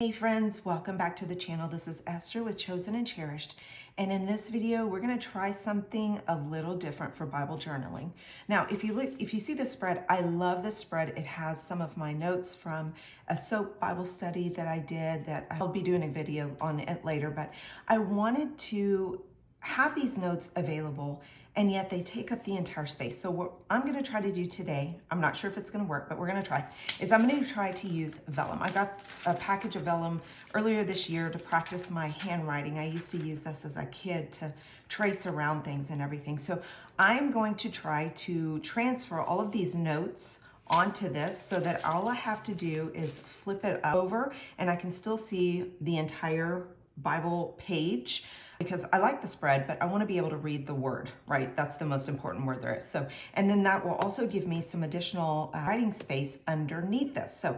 Hey friends, welcome back to the channel. This is Esther with Chosen and Cherished. And in this video, we're gonna try something a little different for Bible journaling. Now, if you see the spread, I love this spread. It has some of my notes from a SOAP Bible study that I did that I'll be doing a video on it later, but I wanted to have these notes available and yet they take up the entire space. So what I'm gonna try to do today, I'm not sure if it's gonna work, but we're gonna try, is I'm gonna try to use Vellum. I got a package of Vellum earlier this year to practice my handwriting. I used to use this as a kid to trace around things and everything. So I'm going to try to transfer all of these notes onto this so that all I have to do is flip it over and I can still see the entire Bible page, because I like the spread, but I want to be able to read the word, right? That's the most important word there is. So, and then that will also give me some additional writing space underneath this. So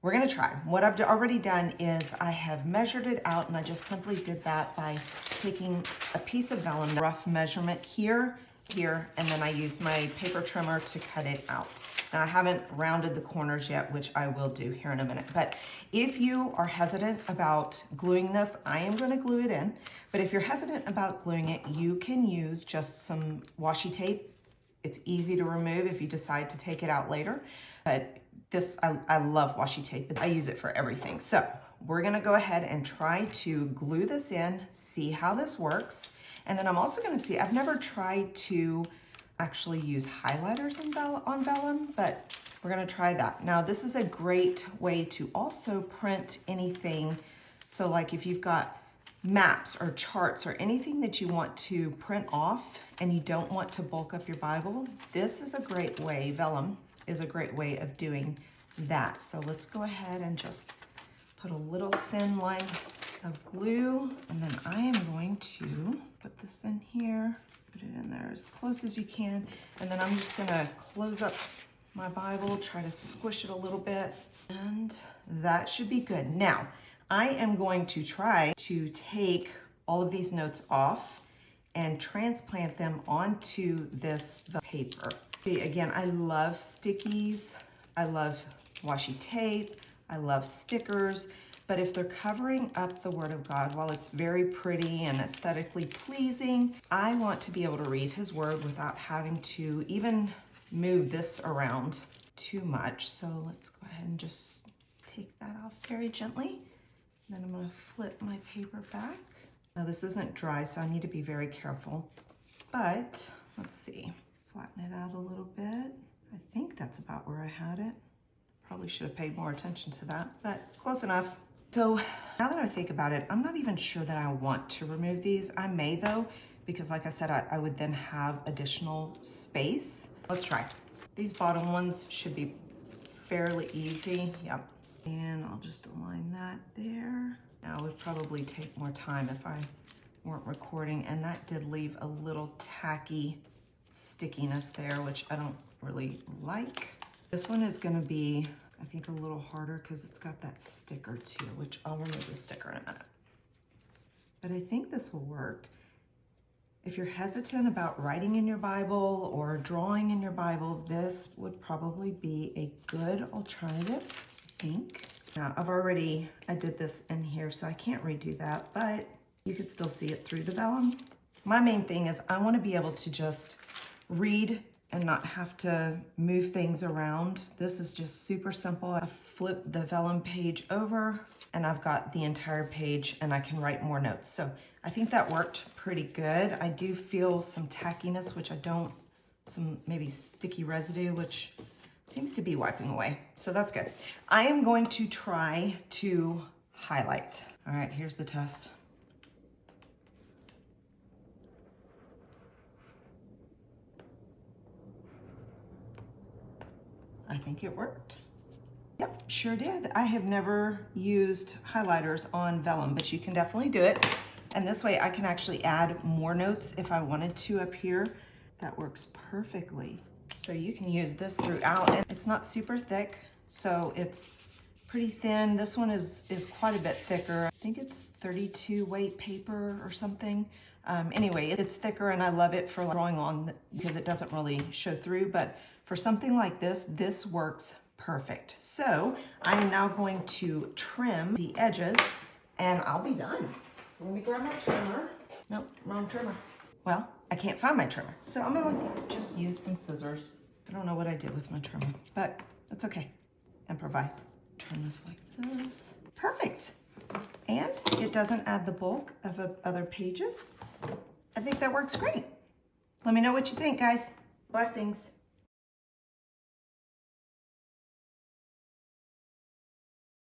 we're going to try. What I've already done is I have measured it out, and I just simply did that by taking a piece of vellum, rough measurement here, and then I used my paper trimmer to cut it out. Now I haven't rounded the corners yet, which I will do here in a minute. But if you are hesitant about gluing this, I am going to glue it in. But if you're hesitant about gluing it, you can use just some washi tape. It's easy to remove if you decide to take it out later. But this, I love washi tape. I use it for everything. So we're going to go ahead and try to glue this in, see how this works. And then I'm also going to see, I've never tried to actually use highlighters on Vellum, but we're going to try that. Now, this is a great way to also print anything. So like if you've got maps or charts or anything that you want to print off and you don't want to bulk up your Bible, this is a great way, Vellum is a great way of doing that. So let's go ahead and just put a little thin line of glue, and then I am going to put this in here, put it in there as close as you can, and then I'm just gonna close up my Bible, try to squish it a little bit, and that should be good. Now, I am going to try to take all of these notes off and transplant them onto this paper. See, again, I love stickies, I love washi tape, I love stickers, but if they're covering up the Word of God, while it's very pretty and aesthetically pleasing, I want to be able to read His Word without having to even move this around too much. So let's go ahead and just take that off very gently. Then I'm gonna flip my paper back. Now this isn't dry, so I need to be very careful, but let's see, flatten it out a little bit. I think that's about where I had it. Probably should have paid more attention to that, but close enough. So now that I think about it, I'm not even sure that I want to remove these. I may though, because like I said, I would then have additional space. Let's try. These bottom ones should be fairly easy. Yep. And I'll just align that there. Now it would probably take more time if I weren't recording, and that did leave a little tacky stickiness there, which I don't really like. This one is gonna be, I think, a little harder because it's got that sticker too, which I'll remove the sticker in a minute. But I think this will work. If you're hesitant about writing in your Bible or drawing in your Bible, this would probably be a good alternative, I think. Now, I did this in here, so I can't redo that, but you could still see it through the vellum. My main thing is I want to be able to just read and not have to move things around. This is just super simple. I flip the vellum page over and I've got the entire page and I can write more notes. So I think that worked pretty good. I do feel some tackiness, which I don't, some maybe sticky residue, which seems to be wiping away. So that's good. I am going to try to highlight. All right, here's the test. I think it worked. Yep, sure did. I have never used highlighters on Vellum, but you can definitely do it. And this way I can actually add more notes if I wanted to up here. That works perfectly. So you can use this throughout. And it's not super thick, so it's pretty thin. This one is quite a bit thicker. I think it's 32 weight paper or something. Anyway, it's thicker and I love it for drawing on because it doesn't really show through, but for something like this, this works Perfect. So I'm now going to trim the edges and I'll be done. So let me grab my trimmer. Nope, wrong trimmer. Well, I can't find my trimmer. So I'm gonna just use some scissors. I don't know what I did with my trimmer, but that's okay. Improvise. Turn this like this. Perfect. And it doesn't add the bulk of other pages. I think that works great. Let me know what you think, guys. Blessings.